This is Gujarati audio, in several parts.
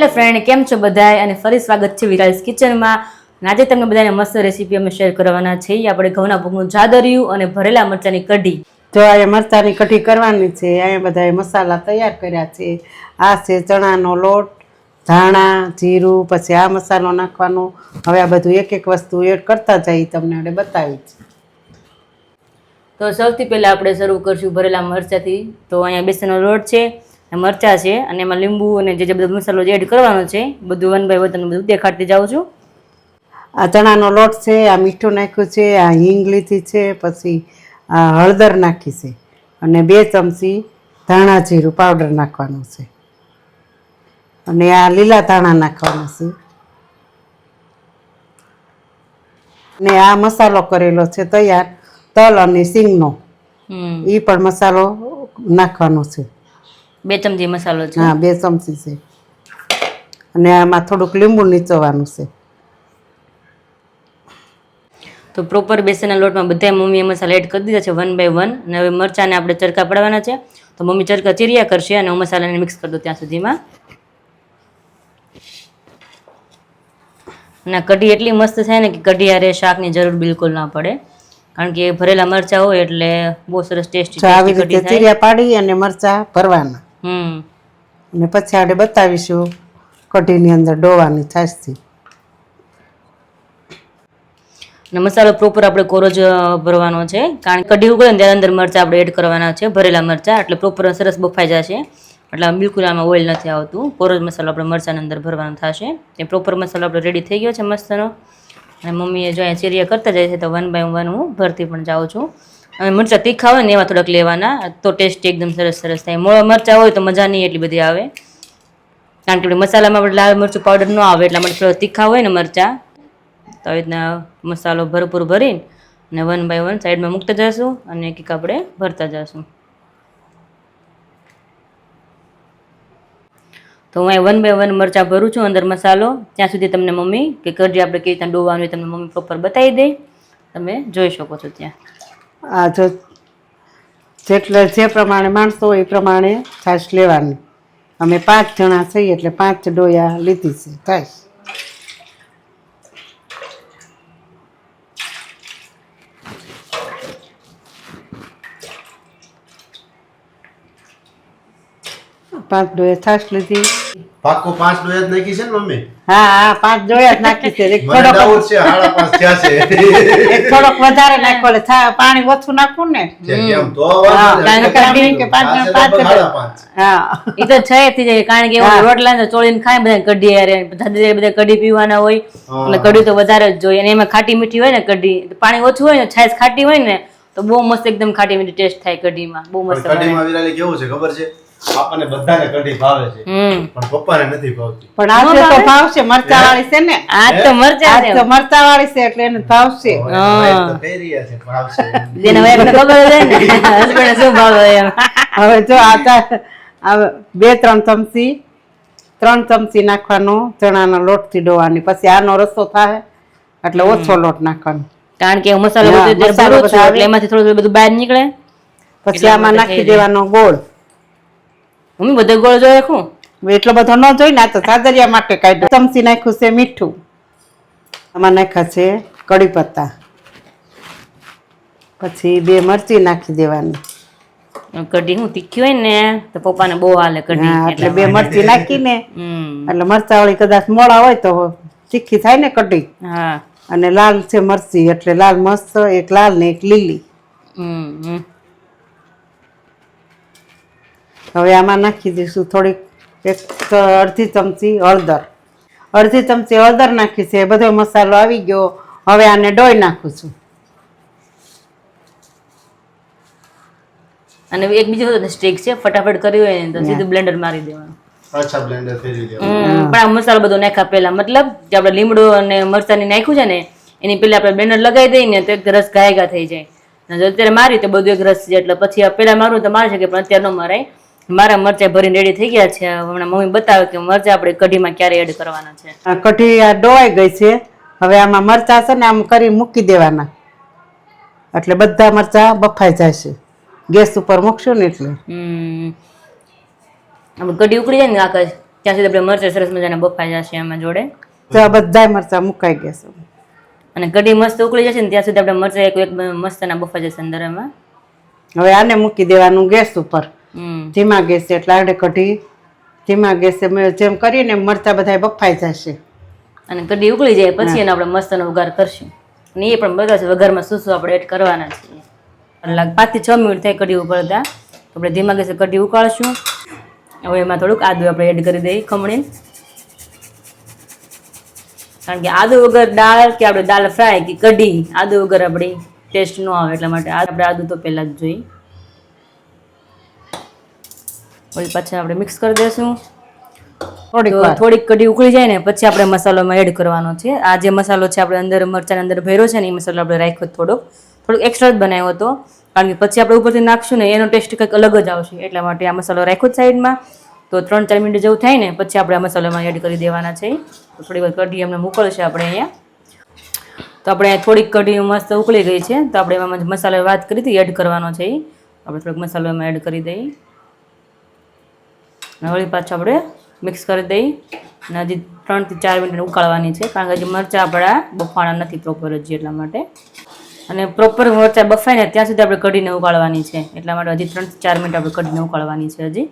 હેલો ફ્રેન્ડ, કેમ છો બધાય? અને ફરી સ્વાગત છે વિરાલ્સ કિચનમાં. આજે તમને બધાને મસ્ત રેસીપી અમે શેર કરવાના છીએ. આપણે ઘઉંના ભૂગનું જાદરિયું અને ભરેલા મરચાની કઢી. જો આ મરચાની કઢી કરવાની છે. અહીંયા બધા મસાલા તૈયાર કર્યા છે. આ છે ચણાનો લોટ, ધાણા, જીરું, પછી આ મસાલો નાખવાનો. હવે આ બધું એક એક વસ્તુ એડ કરતા જઈ તમને આપણે બતાવી છે. તો સૌથી પહેલાં આપણે શરૂ કરશું ભરેલા મરચાંથી. તો અહીંયા બેસનનો લોટ છે, મરચાં છે અને એમાં લીંબુ અને જે બધો મસાલો એડ કરવાનો છે બધું વન બાય વન તમને બધું દેખાડતી જાઉં છું. આ ચણાનો લોટ છે, આ મીઠું નાખ્યું છે, આ હિંગ લીધી છે, પછી આ હળદર નાખી છે અને 2 ચમચી ધાણા જીરું પાવડર નાખવાનું છે અને આ લીલા ધાણા નાખવાના છે અને આ મસાલો કરેલો છે તૈયાર, તલ અને સિંગનો. એ પણ મસાલો નાખવાનો છે. 2 ચમચી મસાલો છે. હા, 2 ચમચી છે અને આમાં થોડુંક લીંબુ નીચોવાનું છે. તો પ્રોપર બેસનના લોટમાં બધા મમ્મીએ મસાલા એડ કરી દીધા છે વન બાય વન. અને હવે મરચાંને આપણે ચરકા પડવાના છે. તો મમ્મી ચરકા ચીર્યા કરશે અને હું મસાલાને મિક્સ કરી દઉં ત્યાં સુધીમાં. અને કઢી એટલી મસ્ત થાય ને કે કઢી હારે શાકની જરૂર બિલકુલ ના પડે, કારણ કે ભરેલા મરચાં હોય એટલે બહુ સરસ ટેસ્ટી આવી રીતે ચીરિયા પાડી અને મરચાં ભરવાના. અને પછી આપણે બતાવીશું કઢીની અંદર ડોવાની છાશથી. અને મસાલો પ્રોપર આપણે કોરો જ ભરવાનો છે, કારણ કે કઢી ઉકળે ને ત્યારે અંદર મરચાં આપણે એડ કરવાના છે, ભરેલા મરચાં, એટલે પ્રોપર સરસ બફાઈ જશે. એટલે બિલકુલ આમાં ઓઇલ નથી આવતું. કોરો જ મસાલો આપણે મરચાંની અંદર ભરવાનો થશે. તે પ્રોપર મસાલો આપણે રેડી થઈ ગયો છે મસ્તનો. અને મમ્મીએ જો અહીંયા ચીરિયા કરતા જાય છે તો વન બાય વન હું ભરતી પણ જાઉં છું. અને મરચાં તીખા હોય ને એવા થોડાક લેવાના, તો ટેસ્ટ એકદમ સરસ થાય. મોળા મરચાં હોય તો મજા નહીં એટલી બધી આવે, કારણ કે મસાલામાં આપણે લાલ મરચું પાવડર ન આવે એટલા માટે થોડા તીખા હોય ને મરચાં. તો આવી રીતના મસાલો ભરપૂર ભરીને અને વન બાય વન સાઈડમાં મૂકતા જઈશું અને એક આપણે ભરતા જઈશું. તો હું અહીં વન બાય વન મરચાં ભરું છું અંદર મસાલો. ત્યાં સુધી તમને મમ્મી કે કઢી આપણે કેવી રીતના ડોવાનું તમને મમ્મી પ્રોપર બતાવી દે, તમે જોઈ શકો છો. ત્યાં આ જો જે પ્રમાણે માણસો હોય એ પ્રમાણે છાશ લેવાની. અમે 5 જણા છીએ એટલે 5 ડોયા લીધી છે છાશ. પાંચ ડોયા છાશ લીધી. પાકો 5 ડોયા જ નાખી છે ને મમ્મી? હા, 5 ડોયા જ નાખી છે. એક મને ડાઉટ છે 5.5 થયા છે. એક થોડોક વધારે નાખો એટલે પાણી ઓછું નાખવું ને. કેમ તો કે 5 હા, એ તો છે થઈ જાય, કારણ કે રોટલા ને ચોળીને ખાય બધા કઢી યાર, બધા કઢી પીવાના હોય એટલે કઢી તો વધારે જ જોઈએ. અને એમાં ખાટી મીઠી હોય ને કઢી, પાણી ઓછું હોય ને છાશ ખાટી હોય ને તો બહુ મસ્ત એકદમ ખાટી મીઠી ટેસ્ટ થાય કઢીમાં. બહુ મસ્ત. કઢીમાં વિરાલી કેવું છે ખબર છે? આપણને બધાને કઢી ભાવે છે પણ પપ્પાને નથી ભાવતી. પણ આ તો ભાવશે, મરચા વાળી છે ને. આ તો મરચા વાળી છે એટલે એને ભાવશે. તો કહી રહ્યા છે ભાવશે. જેને વાઈફને ખબર છે ને હસબન્ડને શું ભાવે એમ. હવે જો આ 2-3 ચમચી નાખવાનો ચણાના લોટથી ડોવાની. પછી આનો રસો થાય એટલે ઓછો લોટ નાખવાનો, કારણ કે મસાલો બધો એટલે એમાંથી થોડું બધું બહાર નીકળે. પછી આમાં નાખી દેવાનો ગોળ. મમ્મી બધો ગોળ જોઈ રાખું, એટલો બધો ન જોઈ ને, આ તો સાદરિયા માટે કાઢ્યો. ચમચી નાખ્યું છે મીઠું. આમાં નાખ્યા છે કડી પત્તા. પછી 2 મરચી નાખી દેવાની. કઢી હું તીખી હોય ને તો પપ્પાને બહુ હાલે કઢી, એટલે 2 મરચી નાખીને એટલે મરચા વાળી કદાચ મોળા હોય તો તીખી થાય ને કઢી. હા, અને અને લાલ છે મરચી એટલે લાલ મસ્ત, એક લાલ ને એક લીલી. હવે આમાં નાખી દઈશું થોડીક, 1/2 ચમચી હળદર. 1/2 ચમચી હળદર નાખી છે. બધો મસાલો આવી ગયો. હવે આને ડોઈ નાખું છું. અને એક બીજો સ્ટ્રીક છે, ફટાફટ કર્યું હોય ને તો સીધું બ્લેન્ડર મારી દેવાનું. અચ્છા, બ્લેન્ડર ફેરવી દેવાનું. પણ આ મસાલો બધો નાખ્યા પહેલા, મતલબ કે આપણે લીમડો અને મરચાંની નાખ્યું છે ને એની પહેલા આપણે બ્લેન્ડર લગાવી દઈએ ને તો એક રસ ગાયગા થઈ જાય. અત્યારે મારી તો બધું એક રસ છે, એટલે પછી પહેલા મારું તો મારે છે કે પણ અત્યારે ન મારાય. મારા મરચાં ભરીને રેડી થઈ ગયા છે. હમણાં મમ્મી બતાવે કે મરચાં આપણે કઢીમાં ક્યારે એડ કરવાના છે. આ કઢી આ ડોવાઈ ગઈ છે. હવે આમાં મરચાં છે ને આમ કરી મૂકી દેવાના એટલે બધા મરચાં બફાઈ જશે. ગેસ ઉપર મૂકશું ને એટલે આપણે કઢી ઉકળી જાય ને આકાશ ત્યાં સુધી આપણે મરચાં સરસ મજાના બફાઈ જશે એમાં જોડે. તો આ બધા મરચાં મુકાઈ ગયા છે. અને કઢી મસ્ત ઉકળી જશે ને ત્યાં સુધી આપણે મરચાં એક મસ્તના બફાઈ જશે અંદર એમાં. હવે આને મૂકી દેવાનું ગેસ ઉપર, હમ ધીમા ગેસે. એટલે આપણે કઢી ધીમા ગેસે જેમ કરીએ ને મરચાં બધા બફાઈ જશે. અને કઢી ઉકળી જાય પછી એને આપણે મસ્તનો વઘાર કરશું. અને એ પણ બધા છે વઘારમાં શું શું આપણે એડ કરવાના છીએ. 5 થી 6 મિનિટ થાય કઢી ઉકળતા. આપણે ધીમા ગેસે કઢી ઉકાળશું. હવે એમાં થોડુંક આદુ આપણે એડ કરી દઈએ ખમણીને, કારણ કે આદુ વગર દાળ કે આપણે દાળ ફ્રાય કે કઢી આદુ વગર આપણી ટેસ્ટ ન આવે, એટલા માટે આપણે આદુ તો પહેલાં જ જોઈએ. પછી પાછા આપણે મિક્સ કરી દઈશું. થોડીક કઢી ઉકળી જાય ને પછી આપણે મસાલોમાં એડ કરવાનો છે. આ જે મસાલો છે આપણે અંદર મરચાંની અંદર ભર્યો છે ને એ મસાલો આપણે રાખ્યો થોડોક એક્સ્ટ્રા જ બનાવ્યો હતો, કારણ કે પછી આપણે ઉપરથી નાખશું ને એનો ટેસ્ટ કંઈક અલગ જ આવશે, એટલા માટે આ મસાલો રાખ્યો જ સાઈડમાં. તો 3-4 મિનિટ જેવું થાય ને પછી આપણે આ મસાલામાં એડ કરી દેવાના છે. તો થોડી વાર કઢી અમને મોકલશે આપણે અહીંયા. તો આપણે થોડીક કઢી મસ્ત ઉકળી ગઈ છે, તો આપણે એમાં મસાલા વાત કરી હતી એડ કરવાનો છે. આપણે થોડોક મસાલો એમાં એડ કરી દઈએ અને વળી પાછું આપણે મિક્સ કરી દઈએ. અને હજી 3 થી 4 મિનિટ ઉકાળવાની છે, કારણ કે હજી મરચાં આપણા બફાણા નથી પ્રોપર હજી, એટલા માટે. અને પ્રોપર મરચાં બફાય ને ત્યાં સુધી આપણે કઢીને ઉકાળવાની છે, એટલા માટે હજી 3 થી 4 મિનિટ આપણે કઢીને ઉકાળવાની છે હજી.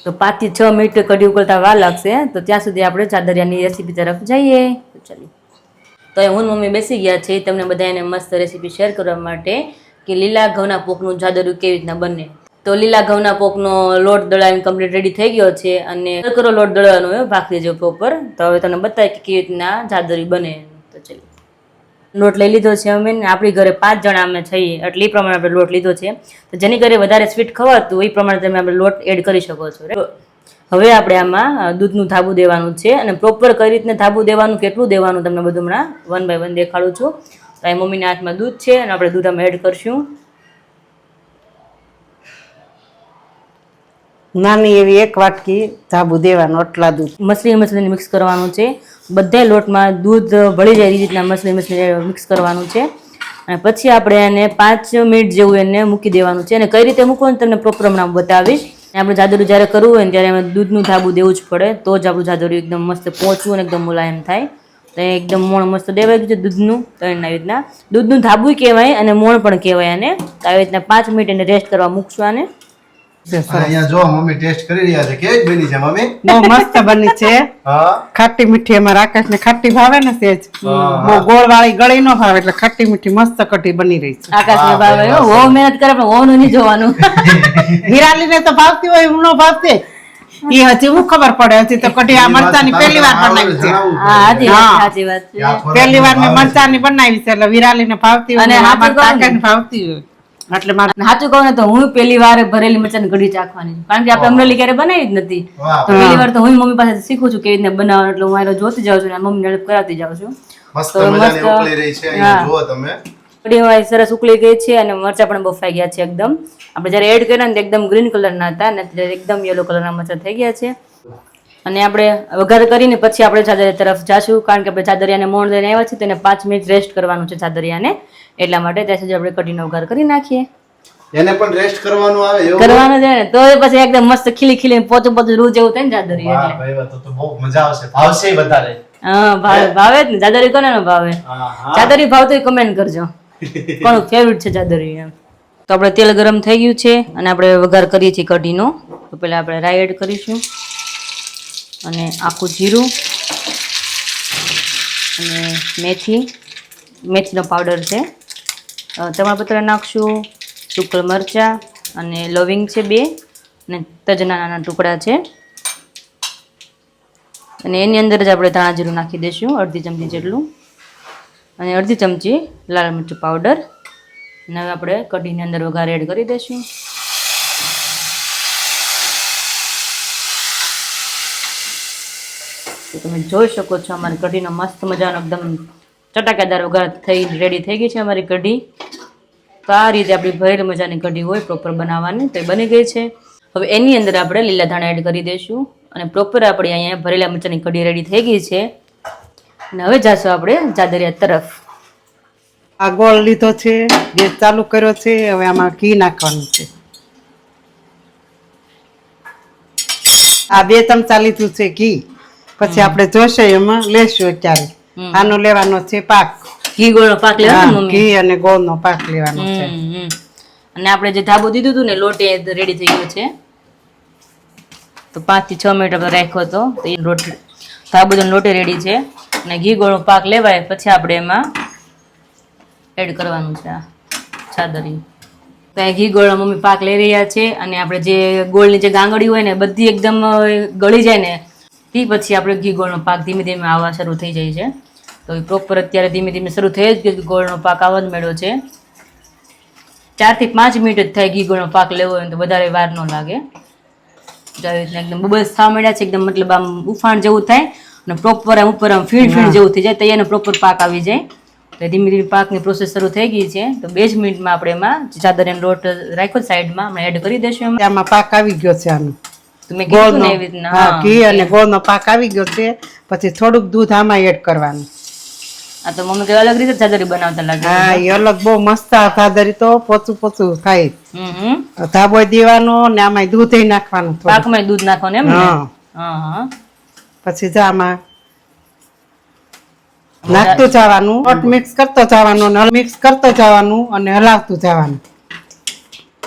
તો 5 થી 6 મિનિટ કઢી ઉકળતા વાર લાગશે, તો ત્યાં સુધી આપણે ચાદરિયાની રેસીપી તરફ જઈએ. તો ચાલો, તો હું મમ્મી બેસી ગયા છે તમને બધાને મસ્ત રેસીપી શેર કરવા માટે કે લીલા ઘઉંના પોકનું જાદરિયું કેવી રીતના બને. તો લીલા ઘઉંના પોકનો લોટ દળાવીને કમ્પ્લીટ રેડી થઈ ગયો છે, અને કરકરો લોટ દળવાનો હોય ભાખરી જેવો પ્રોપર. તો હવે તમને બતાવીએ કે કેવી રીતના જાદરિયું બને. તો ચાલો, લોટ લઈ લીધો છે અમે, આપણી ઘરે 5 જણા અમે છીએ એટલે એ પ્રમાણે આપણે લોટ લીધો છે. તો જેની ઘરે વધારે સ્વીટ ખવાતું એ પ્રમાણે તમે આપણે લોટ એડ કરી શકો છો. હવે આપણે આમાં દૂધનું ધાબું દેવાનું છે, અને પ્રોપર કઈ રીતને ધાબું દેવાનું, કેટલું દેવાનું તમને બધું હમણાં 1 by 1 દેખાડું છું. તો આ મમ્મીના હાથમાં દૂધ છે અને આપણે દૂધ આમાં એડ કરશું. નાની એવી 1 વાટકી ધાબુ દેવાનું, આટલા દૂધ. મસળીને મિક્સ કરવાનું છે. બધા લોટમાં દૂધ ભળી જાય એ રીતના મસળી મિક્સ કરવાનું છે. અને પછી આપણે એને 5 મિનિટ જેવું એને મૂકી દેવાનું છે. અને કઈ રીતે મૂકવાનું તમને પ્રોપર હમણાં બતાવીશ. આપણે જાદરિયું જ્યારે કરવું હોય ને ત્યારે એમાં દૂધનું ધાબું દેવું જ પડે, તો જ આપણું જાદરિયું એકદમ મસ્ત પહોંચવું અને એકદમ મુલાયમ થાય. તો એકદમ મોણ મસ્ત દેવાય ગયું છે દૂધનું. તો એના રીતના દૂધનું ધાબું કહેવાય અને મોણ પણ કહેવાય આને. તો આવી રીતના 5 મિનિટ એને રેસ્ટ કરવા મૂકશું આને. અહીંયા જો મમ્મી ટેસ્ટ કરી રહ્યા છે. કેવી બની છે મમ્મી? બહુ મસ્ત બની છે. હા, ખાટી મીઠી. અમારા આકાશને ખાટી ભાવે ને સેજ, બહુ ગોળ વાળી ગળી નો ભાવે, એટલે ખાટી મીઠી મસ્ત કઢી બની રહી છે. આકાશને ભાવે હો, બહુ મહેનત કરે પણ હોવાનું નહીં જોવાનું. વિરાલીને તો ભાવતી હોય, હું નો ભાવતી. એ હજી હું ખબર પડે, હજી તો કઢી આ મરચાની પહેલી વાર બનાવી છે. સાચી વાત છે. પહેલી વાર મેં મરચાની બનાવી છે, એટલે વિરાલીને ભાવતી હોય અને અને હાચું કહું ને, કાકાને ભાવતી હોય. એટલે મારે સાચું કહું ને તો હું પહેલી વાર ભરેલી મરચાની કઢી ચાખવાની છું, કારણ કે આપણે અમરેલી ક્યારે બનાવી જ નથી. વાહ, તો પહેલી વાર તો હું મમ્મી પાસે શીખું છું કેવી રીતના બનાવવાનું, એટલે હું મારે જોતી જાઉં છું અને મમ્મીને હેલ્પ કરાવતી જાઉં છું. મસ્ત તો મજાની મસ્ત, ઉકળી રહી છે. અહીંયા જુઓ તમે. કઢી અમારી સરસ ઉકળી ગઈ છે અને મરચાં પણ બફાઈ ગયા છે એકદમ. આપણે જ્યારે એડ કર્યા ને તો એકદમ ગ્રીન કલરના હતા ને ત્યારે એકદમ યલો કલરના મરચાં થઈ ગયા છે. અને આપણે વઘાર કરીને પછી આપણે ચાદરિયા તરફ જાશું, કારણ કે આપણે ચાદરિયાને મોણ દઈને આવ્યા છીએ, તેને 5 મિનિટ રેસ્ટ કરવાનું છે ચાદરિયાને, એટલા માટે ત્યાં સુધી આપણે કઢીનો વઘાર કરી નાખીએ. એને પણ રેસ્ટ કરવાનું આવે એવું? કરવાનું છે ને, તો એ પછી એકદમ મસ્ત ખીલી ખીલી પોચું પોચું રૂ જેવું થાય ને ચાદરિયું. વાહ ભાઈ વાહ, તો બહુ મજા આવશે. ભાવશે વધારે. હા, ભાવે જ ને. ચાદરિયું કોને ન ભાવે? હા હા, ચાદરિયું ભાવતું કમેન્ટ કરજો કોનું ફેવરિટ છે ચાદરિયું એમ. તો આપણે તેલ ગરમ થઈ ગયું છે અને આપણે વઘાર કરીએ છીએ કઢીનો. તો પહેલા આપણે રાઈ એડ કરીશું અને આખું જીરું અને મેથીનો પાવડર છે, તમાલપત્ર નાખશું, સૂકલ મરચાં અને લવિંગ છે 2, અને તજના નાના ટુકડા છે. અને એની અંદર જ આપણે ધાણા જીરું નાખી દઈશું, અડધી ચમચી જેટલું, અને અડધી ચમચી લાલ મરચું પાવડર. અને હવે આપણે કઢીની અંદર વઘાર એડ કરી દઈશું. તો તમે જોઈ શકો છો અમારી કઢીનો મસ્ત મજાનો એકદમ ચટાકેદાર વઘાર થઈ રેડી થઈ ગઈ છે અમારી કઢી. તો આ રીતે આપણી ભરેલી મજાની કઢી હોય પ્રોપર બનાવવાની, તો એ બની ગઈ છે. હવે એની અંદર આપણે લીલા ધાણા એડ કરી દઈશું અને પ્રોપર આપણી અહીંયા ભરેલા મરચાની કઢી રેડી થઈ ગઈ છે. અને હવે જાશું આપણે ચાદરિયા તરફ. આ ગોળ લીધો છે, ગેસ ચાલુ કર્યો છે. હવે આમાં ઘી નાખવાનું છે. આ 2 ચમચા લીધું છે ઘી. પછી આપણે જોશે એમાં લેશું અત્યારે. આનો લેવાનો છે પાક. ઘી ગોળનો પાક લેવાનો હા, ને મમ્મી? ઘી અને ગોળનો પાક લેવાનો છે. અને આપણે જે ધાબો દીધું હતું ને લોટ એ રેડી થઈ ગયો છે. તો 5 થી 6 મિનિટ આપણે રાખ્યો હતો તો એ લોટ ધાબો લોટે રેડી છે. અને ઘી ગોળનો પાક લેવાય પછી આપણે એમાં એડ કરવાનું છે આ ચાદરી. તો એ ઘી ગોળનો મમ્મી પાક લઈ રહ્યા છે. અને આપણે જે ગોળની જે ગાંગડી હોય ને બધી એકદમ ગળી જાય ને તે પછી આપણે ઘી ગોળનો પાક ધીમે ધીમે આવવા શરૂ થઈ જાય છે. તો એ પ્રોપર અત્યારે ધીમે ધીમે શરૂ થઈ જ ગયો ગોળનો પાક આવવા જ મળ્યો છે. 4 થી 5 મિનિટ જ થાય ઘી ગોળનો પાક લેવો હોય તો વધારે વાર ન લાગે. આવી રીતના એકદમ બબલ્સ થવા મળ્યા છે એકદમ મતલબ આમ ઉફાણ જેવું થાય અને પ્રોપર આમ ઉપર આમ ફીણ જેવું થઈ જાય તો એનો પ્રોપર પાક આવી જાય. તો ધીમે ધીમે પાકની પ્રોસેસ શરૂ થઈ ગઈ છે. તો 2 જ મિનિટમાં આપણે એમાં ચાદરનો લોટ રાખ્યો સાઈડમાં આપણે એડ કરી દઈશું એમાં. આમાં પાક આવી ગયો છે આનો. તો મેં કીધું ને ગોળનો. એવી રીતના હા, ઘી અને ગોળનો પાક આવી ગયો છે. પછી થોડુંક દૂધ આમાં એડ કરવાનું. આ તો મમ્મી કઈ અલગ રીતે ચાદરી બનાવતા લાગે. હા, એ અલગ બહુ મસ્ત આ ચાદરી તો પોચું પોચું થાય. ધાબો દેવાનો ને આમાં દૂધ નાખવાનું થોડું. પાકમાં દૂધ નાખવાનું એમ ને? હા. હા. પછી આમાં નાખતું જવાનું, લોટ મિક્સ કરતો જવાનું, મિક્સ કરતો જવાનું અને હલાવતું જવાનું.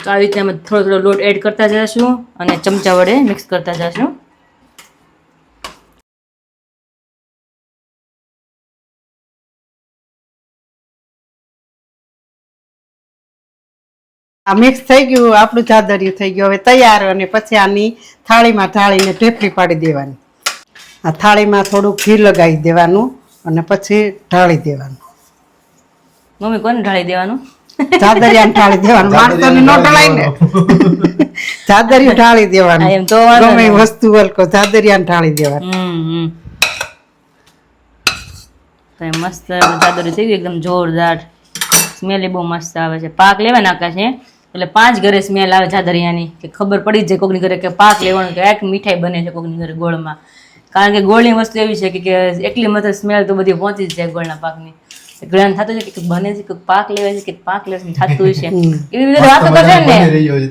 તો આવી રીતે અમે થોડો થોડો લોટ એડ કરતા જઈશું અને ચમચા વડે મિક્સ કરતા જઈશું. આ મિક્સ થઈ ગયું, આપણું ચાદરિયું થઈ ગયું હવે તૈયાર. અને પછી આની થાળીમાં ઢાળીને ઢેફલી પાડી દેવાની. આ થાળીમાં થોડું ઘી લગાવી દેવાનું અને પછી ઢાળી દેવાનું. મમ્મી કોને ઢાળી દેવાનું? ચાદરિયાને ઢાળી દેવાનું. માણસોને ન ઢળાય ને. ચાદરિયું ઢાળી દેવાનું. એમ તો વાંધો ગમે નહીં. વસ્તુ વલકો ચાદરિયાને ઢાળી દેવાનું. તો એ મસ્ત ચાદરી થઈ ગઈ એકદમ જોરદાર. સ્મેલ એ બહુ મસ્ત આવે છે. પાક લેવા નાખા છે એટલે 5 ઘરે સ્મેલ આવે ચાદરિયાની કે ખબર પડી જ જાય કોકની ઘરે કે પાક લેવાનું કે એક મીઠાઈ બને છે કોકની ઘરે ગોળમાં. કારણ કે ગોળની વસ્તુ એવી છે કે એટલી મસ્ત સ્મેલ તો બધી પહોંચી જ જાય ગોળના પાકની. ઘણા થતું છે કે બને છે કે પાક લેવાય છે કે પાક લેવાય છે થતું છે એવી રીતે વાતો કરે ને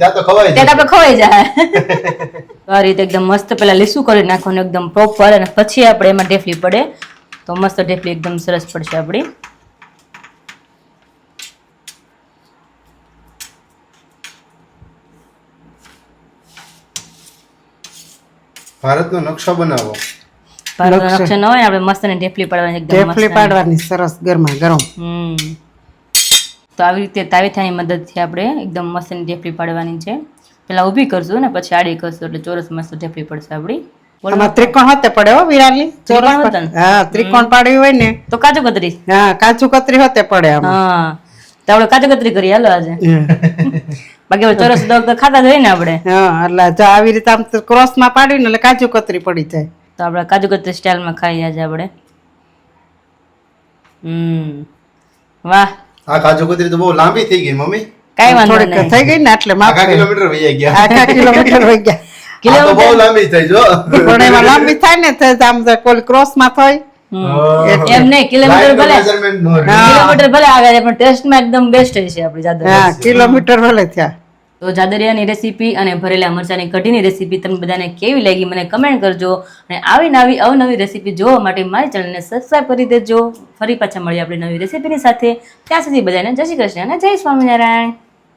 ત્યાં તો ખવાય ત્યાં આપણે ખવાઈ જાય. તો આ રીતે એકદમ મસ્ત પેલા લીસું કરી નાખવાનું એકદમ પ્રોપર અને પછી આપણે એમાં ઢેફલી પડે તો મસ્ત ઢેફલી એકદમ સરસ પડશે આપણી. ભારતનો નકશો બનાવો. ભારતનો નકશો ન હોય આપણે મસ્ત ને ઢેફલી પાડવાની એકદમ ઢેફલી મસ્ત. પાડવાની સરસ ગરમા ગરમ. તો આવી રીતે તાવેથાની મદદથી આપણે એકદમ મસ્ત ની ઢેફલી પાડવાની છે. પેલા ઊભી કરશું ને પછી આડી કરશું એટલે ચોરસ મસ્ત ઢેફલી પડશે આપણી. આમાં ત્રિકોણ હોતે પડે હો વિરાલી. ત્રિકોણ હોતે ને? હા, ત્રિકોણ પાડવી હોય ને તો કાજુ કતરી. હા, કાચું કતરી હોતે પડે આમાં. હા તો આપણે કાજુ કતરી કરીએ હાલો આજે. બાકી હવે ચોરસ તો ખાતા જ હોય ને આપણે. હા, એટલે જો આવી રીતે આમ ક્રોસમાં પાડ્યું ને એટલે કાચું કતરી પડી જાય. તો આપણે કાજુ કતરી સ્ટાઇલમાં ખાઈએ આજે આપણે. વાહ આ કાજુ કતરી તો બહુ લાંબી થઈ ગઈ મમ્મી. કાઈ વાંધો થોડીક નહીં. થઈ ગઈ ને એટલે માપ આખા કિલોમીટર વહી ગયા. આખા કિલોમીટર વહી ગયા. આ તો બહુ લાંબી થઈ જો. પણ એમાં લાંબી થાય ને તો આમ તો કોઈ ક્રોસમાં થાય. એમ નહીં કિલોમીટર ભલે મેઝરમેન્ટ નો રહે. કિલોમીટર ભલે આવે છે પણ ટેસ્ટમાં એકદમ બેસ્ટ છે આપણી જાદરિયા. હા, કિલોમીટર ભલે થયા. તો જાદરિયાની રેસીપી અને ભરેલા મરચાની કઢીની રેસીપી તમને બધાને કેવી લાગી મને કમેન્ટ કરજો અને આવી અવનવી રેસીપી જોવા માટે મારી ચેનલને સબસ્ક્રાઇબ કરી દેજો. ફરી પાછા મળીએ આપણી નવી રેસીપીની સાથે. ત્યાં સુધી બધાને જય શ્રી કૃષ્ણ અને જય સ્વામિનારાયણ.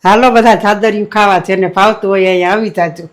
હાલો બધા ચાદરિયું ખાવા છે ને ભાવતું હોય અહીંયા આવી જાજો.